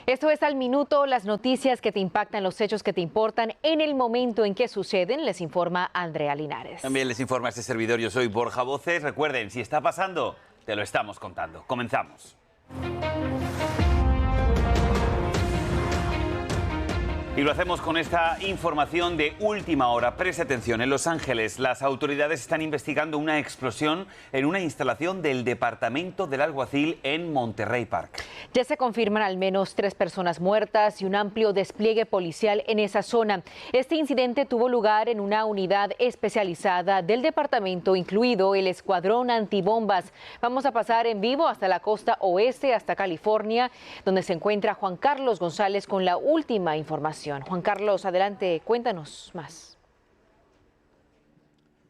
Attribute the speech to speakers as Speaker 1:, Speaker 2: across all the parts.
Speaker 1: Esto es Al Minuto, las noticias que te impactan, los hechos que te importan en el momento en que suceden. Les informa Andrea Linares.
Speaker 2: También les informa este servidor, yo soy Borja Voces. Recuerden, si está pasando, te lo estamos contando. Comenzamos. Y lo hacemos con esta información de última hora. Preste atención, en Los Ángeles las autoridades están investigando una explosión en una instalación del Departamento del Alguacil en Monterey Park.
Speaker 1: Ya se confirman al menos 3 personas muertas y un amplio despliegue policial en esa zona. Este incidente tuvo lugar en una unidad especializada del departamento, incluido el escuadrón antibombas. Vamos a pasar en vivo hasta la costa oeste, hasta California, donde se encuentra Juan Carlos González con la última información. Juan Carlos, adelante, cuéntanos más.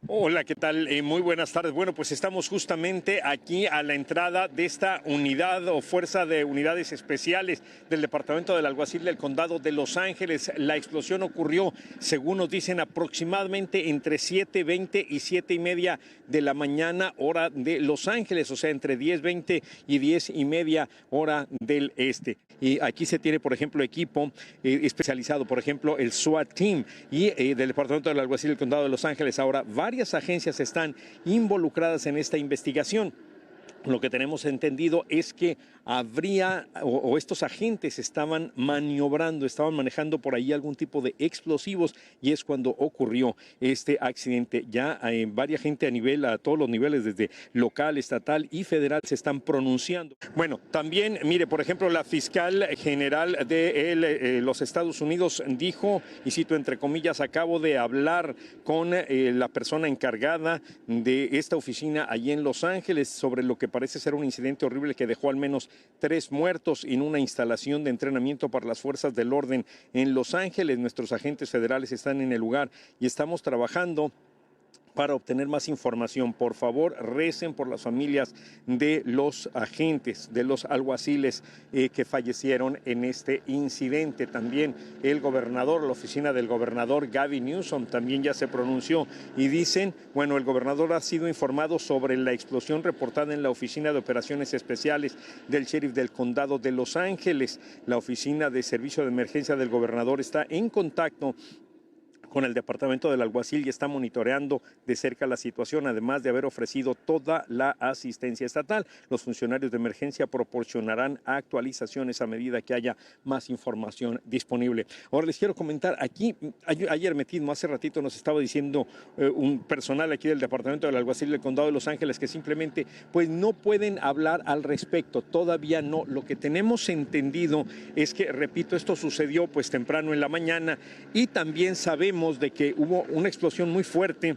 Speaker 3: Hola, ¿qué tal? Muy buenas tardes. Bueno, pues estamos justamente aquí a la entrada de esta unidad o fuerza de unidades especiales del Departamento del Alguacil del Condado de Los Ángeles. La explosión ocurrió, según nos dicen, aproximadamente entre 7:20 y 7:30 de la mañana, hora de Los Ángeles, o sea, entre 10:20 y 10:30 hora del este. Y aquí se tiene, por ejemplo, equipo especializado, por ejemplo, el SWAT Team y del Departamento del Alguacil del Condado de Los Ángeles. Ahora, varias agencias están involucradas en esta investigación. Lo que tenemos entendido es que habría o estos agentes estaban maniobrando, estaban manejando por ahí algún tipo de explosivos y es cuando ocurrió este accidente. Ya varias gente a todos los niveles, desde local, estatal y federal, se están pronunciando. Bueno, también, mire, por ejemplo, la fiscal general de los Estados Unidos dijo, y cito entre comillas, acabo de hablar con la persona encargada de esta oficina allí en Los Ángeles sobre lo que parece ser un incidente horrible que dejó al menos 3 muertos en una instalación de entrenamiento para las fuerzas del orden en Los Ángeles. Nuestros agentes federales están en el lugar y estamos trabajando para obtener más información. Por favor, recen por las familias de los agentes, de los alguaciles que fallecieron en este incidente. También el gobernador, la oficina del gobernador Gavin Newsom también ya se pronunció y dicen, bueno, el gobernador ha sido informado sobre la explosión reportada en la oficina de operaciones especiales del sheriff del condado de Los Ángeles. La oficina de servicio de emergencia del gobernador está en contacto con el Departamento del Alguacil y está monitoreando de cerca la situación, además de haber ofrecido toda la asistencia estatal. Los funcionarios de emergencia proporcionarán actualizaciones a medida que haya más información disponible. Ahora les quiero comentar, aquí, ayer mismo, hace ratito nos estaba diciendo un personal aquí del Departamento del Alguacil del Condado de Los Ángeles que simplemente pues no pueden hablar al respecto, todavía no. Lo que tenemos entendido es que, repito, esto sucedió pues temprano en la mañana y también sabemos de que hubo una explosión muy fuerte.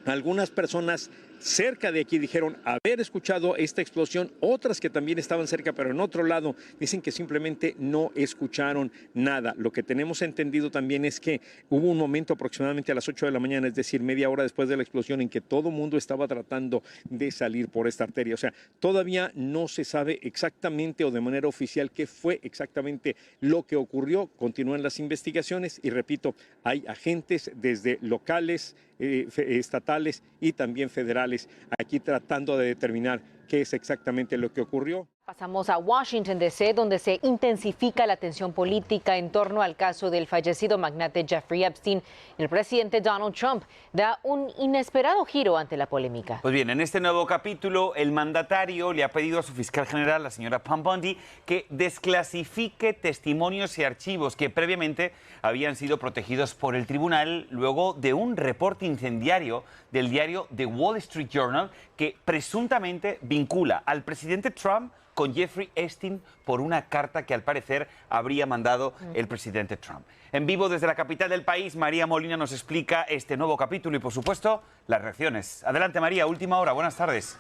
Speaker 3: Algunas personas cerca de aquí dijeron haber escuchado esta explosión, otras que también estaban cerca, pero en otro lado, dicen que simplemente no escucharon nada. Lo que tenemos entendido también es que hubo un momento aproximadamente a las 8 de la mañana, es decir, media hora después de la explosión, en que todo el mundo estaba tratando de salir por esta arteria. O sea, todavía no se sabe exactamente o de manera oficial qué fue exactamente lo que ocurrió. Continúan las investigaciones y, repito, hay agentes desde locales, estatales y también federales aquí tratando de determinar qué es exactamente lo que ocurrió.
Speaker 1: Pasamos a Washington, D.C., donde se intensifica la tensión política en torno al caso del fallecido magnate Jeffrey Epstein. El presidente Donald Trump da un inesperado giro ante la polémica.
Speaker 2: Pues bien, en este nuevo capítulo, el mandatario le ha pedido a su fiscal general, la señora Pam Bondi, que desclasifique testimonios y archivos que previamente habían sido protegidos por el tribunal luego de un reporte incendiario del diario The Wall Street Journal que presuntamente vincula al presidente Trump con Jeffrey Epstein por una carta que al parecer habría mandado el presidente Trump. En vivo desde la capital del país, María Molina nos explica este nuevo capítulo y, por supuesto, las reacciones. Adelante, María, última hora, buenas tardes.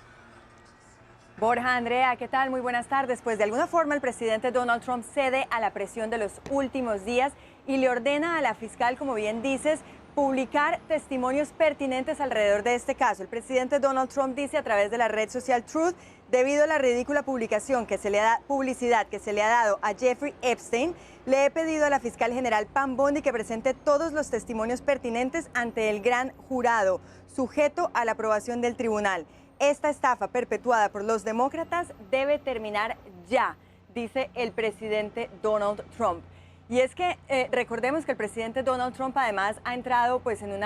Speaker 4: Borja, Andrea, ¿qué tal? Muy buenas tardes. Pues de alguna forma el presidente Donald Trump cede a la presión de los últimos días y le ordena a la fiscal, como bien dices, publicar testimonios pertinentes alrededor de este caso. El presidente Donald Trump dice a través de la red social Truth, debido a la ridícula publicidad que se le ha dado a Jeffrey Epstein, le he pedido a la fiscal general Pam Bondi que presente todos los testimonios pertinentes ante el gran jurado, sujeto a la aprobación del tribunal. Esta estafa perpetuada por los demócratas debe terminar ya. dice el presidente Donald Trump. Y es que recordemos que el presidente Donald Trump además ha entrado pues en un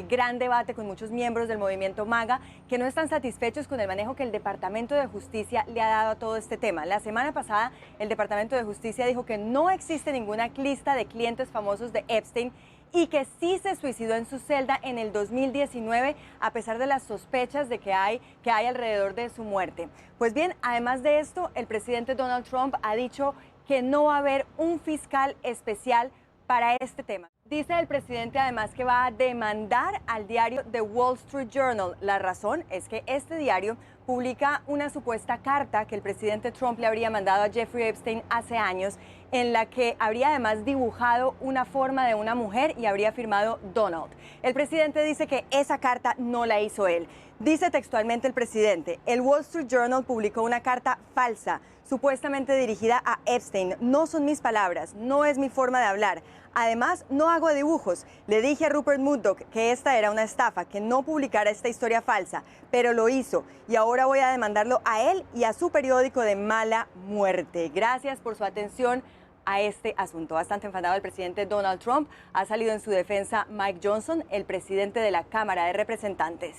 Speaker 4: gran debate con muchos miembros del movimiento MAGA que no están satisfechos con el manejo que el Departamento de Justicia le ha dado a todo este tema. La semana pasada el Departamento de Justicia dijo que no existe ninguna lista de clientes famosos de Epstein y que sí se suicidó en su celda en el 2019 a pesar de las sospechas de que hay alrededor de su muerte. Pues bien, además de esto, el presidente Donald Trump ha dicho que no va a haber un fiscal especial para este tema. Dice el presidente además que va a demandar al diario The Wall Street Journal. La razón es que este diario publica una supuesta carta que el presidente Trump le habría mandado a Jeffrey Epstein hace años, en la que habría además dibujado una forma de una mujer y habría firmado Donald. El presidente dice que esa carta no la hizo él. Dice textualmente el presidente: el Wall Street Journal publicó una carta falsa, supuestamente dirigida a Epstein. No son mis palabras, no es mi forma de hablar. Además, no hago dibujos. Le dije a Rupert Murdoch que esta era una estafa, que no publicara esta historia falsa, pero lo hizo. Y ahora voy a demandarlo a él y a su periódico de mala muerte. Gracias por su atención a este asunto. Bastante enfadado el presidente Donald Trump. Ha salido en su defensa Mike Johnson, el presidente de la Cámara de Representantes.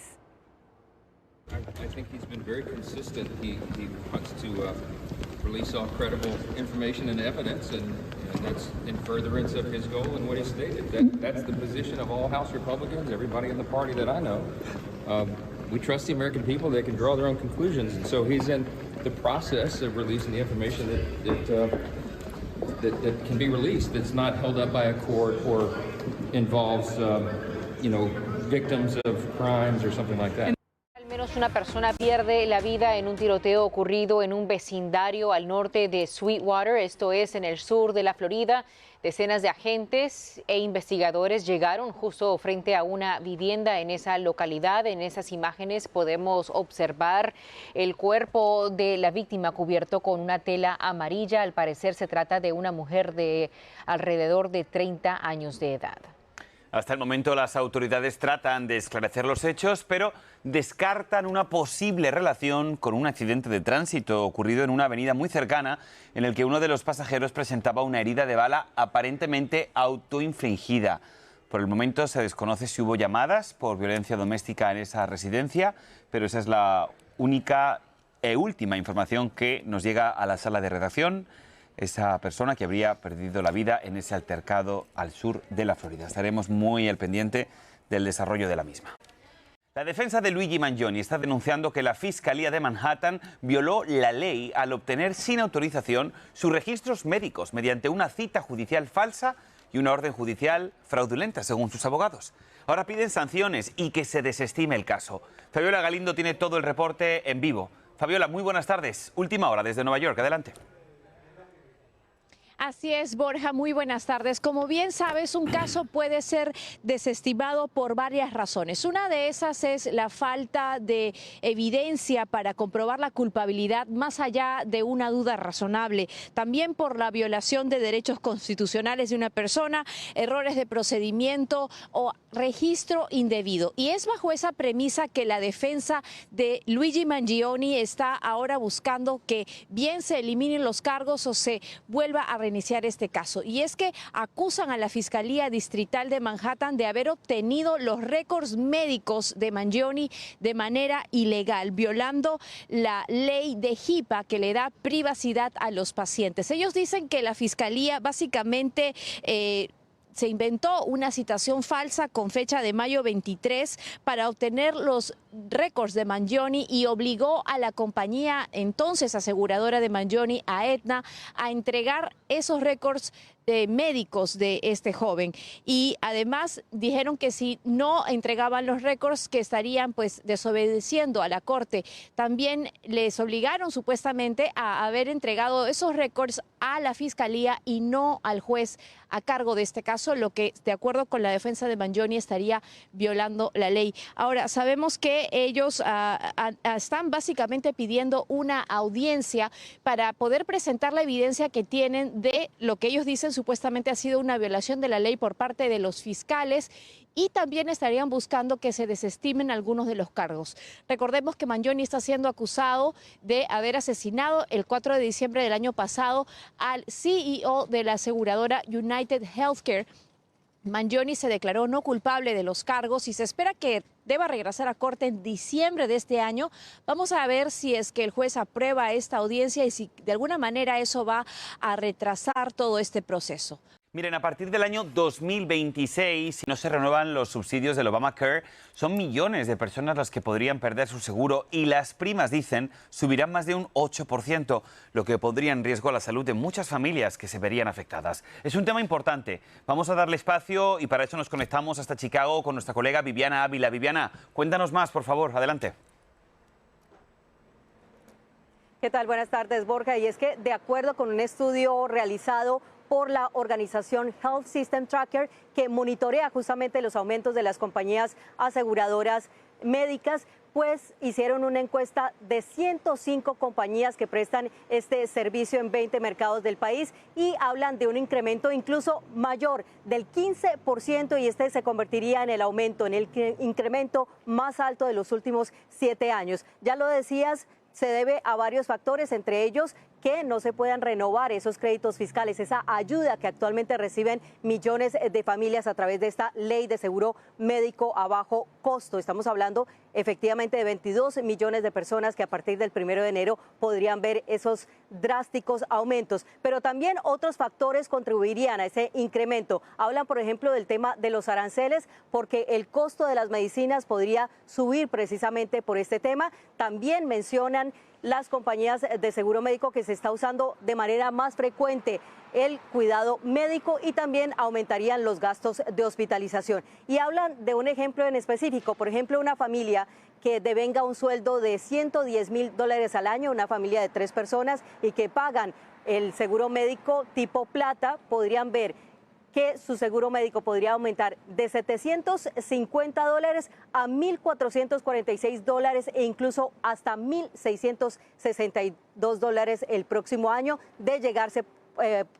Speaker 5: I think he's been very consistent. He wants to release all credible information and evidence, and that's in furtherance of his goal and what he stated. That's the position of all House Republicans, everybody in the party that I know. We trust the American people; they can draw their own conclusions, and so he's in the process of releasing the information that can be released. That's not held up by a court or involves, victims of crimes or something like that.
Speaker 1: Al menos una persona pierde la vida en un tiroteo ocurrido en un vecindario al norte de Sweetwater, esto es en el sur de la Florida. Decenas de agentes e investigadores llegaron justo frente a una vivienda en esa localidad. En esas imágenes podemos observar el cuerpo de la víctima cubierto con una tela amarilla. Al parecer se trata de una mujer de alrededor de 30 años de edad.
Speaker 2: Hasta el momento las autoridades tratan de esclarecer los hechos, pero descartan una posible relación con un accidente de tránsito ocurrido en una avenida muy cercana en el que uno de los pasajeros presentaba una herida de bala aparentemente autoinfligida. Por el momento se desconoce si hubo llamadas por violencia doméstica en esa residencia, pero esa es la única e última información que nos llega a la sala de redacción. Esa persona que habría perdido la vida en ese altercado al sur de la Florida. Estaremos muy al pendiente del desarrollo de la misma. La defensa de Luigi Mangione está denunciando que la Fiscalía de Manhattan violó la ley al obtener sin autorización sus registros médicos mediante una cita judicial falsa y una orden judicial fraudulenta, según sus abogados. Ahora piden sanciones y que se desestime el caso. Fabiola Galindo tiene todo el reporte en vivo. Fabiola, muy buenas tardes. Última hora desde Nueva York. Adelante.
Speaker 6: Así es, Borja, muy buenas tardes. Como bien sabes, un caso puede ser desestimado por varias razones. Una de esas es la falta de evidencia para comprobar la culpabilidad más allá de una duda razonable. También por la violación de derechos constitucionales de una persona, errores de procedimiento o registro indebido. Y es bajo esa premisa que la defensa de Luigi Mangione está ahora buscando que bien se eliminen los cargos o se vuelva a reiniciar este caso. Y es que acusan a la Fiscalía Distrital de Manhattan de haber obtenido los récords médicos de Mangione de manera ilegal, violando la ley de HIPAA que le da privacidad a los pacientes. Ellos dicen que la Fiscalía básicamente se inventó una citación falsa con fecha de mayo 23 para obtener los récords de Mangione y obligó a la compañía entonces aseguradora de Mangione, a Aetna, a entregar esos récords médicos de este joven. Y además dijeron que si no entregaban los récords que estarían pues desobedeciendo a la corte. También les obligaron supuestamente a haber entregado esos récords a la fiscalía y no al juez a cargo de este caso, lo que de acuerdo con la defensa de Mangione estaría violando la ley. Ahora sabemos que ellos están básicamente pidiendo una audiencia para poder presentar la evidencia que tienen de lo que ellos dicen supuestamente ha sido una violación de la ley por parte de los fiscales y también estarían buscando que se desestimen algunos de los cargos. Recordemos que Mangione está siendo acusado de haber asesinado el 4 de diciembre del año pasado al CEO de la aseguradora United Healthcare. Mangione se declaró no culpable de los cargos y se espera que deba regresar a corte en diciembre de este año. Vamos a ver si es que el juez aprueba esta audiencia y si de alguna manera eso va a retrasar todo este proceso.
Speaker 2: Miren, a partir del año 2026, si no se renuevan los subsidios del Obamacare, son millones de personas las que podrían perder su seguro y las primas, dicen, subirán más de un 8%, lo que pondría en riesgo la salud de muchas familias que se verían afectadas. Es un tema importante. Vamos a darle espacio y para eso nos conectamos hasta Chicago con nuestra colega Viviana Ávila. Viviana, cuéntanos más, por favor. Adelante.
Speaker 7: ¿Qué tal? Buenas tardes, Borja. Y es que de acuerdo con un estudio realizado por la organización Health System Tracker, que monitorea justamente los aumentos de las compañías aseguradoras médicas, pues hicieron una encuesta de 105 compañías que prestan este servicio en 20 mercados del país y hablan de un incremento incluso mayor del 15% y este se convertiría en el aumento, en el incremento más alto de los últimos 7 años. Ya lo decías, se debe a varios factores, entre ellos que no se puedan renovar esos créditos fiscales, esa ayuda que actualmente reciben millones de familias a través de esta ley de seguro médico a bajo costo. Estamos hablando efectivamente de 22 millones de personas que a partir del 1 de enero podrían ver esos drásticos aumentos. Pero también otros factores contribuirían a ese incremento. Hablan, por ejemplo, del tema de los aranceles, porque el costo de las medicinas podría subir precisamente por este tema. También mencionan las compañías de seguro médico que se está usando de manera más frecuente el cuidado médico y también aumentarían los gastos de hospitalización. Y hablan de un ejemplo en específico, por ejemplo, una familia que devenga un sueldo de $110,000 al año, una familia de 3 personas y que pagan el seguro médico tipo plata, podrían ver que su seguro médico podría aumentar de $750 a $1,446 e incluso hasta $1,662 el próximo año de llegarse,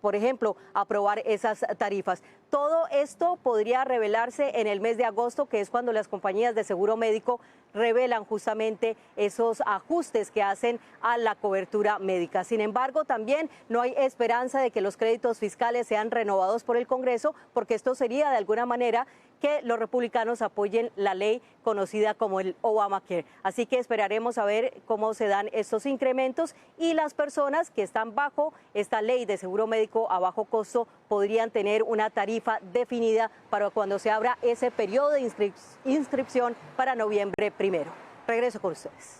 Speaker 7: por ejemplo, a aprobar esas tarifas. Todo esto podría revelarse en el mes de agosto, que es cuando las compañías de seguro médico revelan justamente esos ajustes que hacen a la cobertura médica. Sin embargo, también no hay esperanza de que los créditos fiscales sean renovados por el Congreso, porque esto sería de alguna manera que los republicanos apoyen la ley conocida como el Obamacare. Así que esperaremos a ver cómo se dan estos incrementos y las personas que están bajo esta ley de seguro médico a bajo costo podrían tener una tarifa definida para cuando se abra ese periodo de inscripción para noviembre 1. Regreso con ustedes.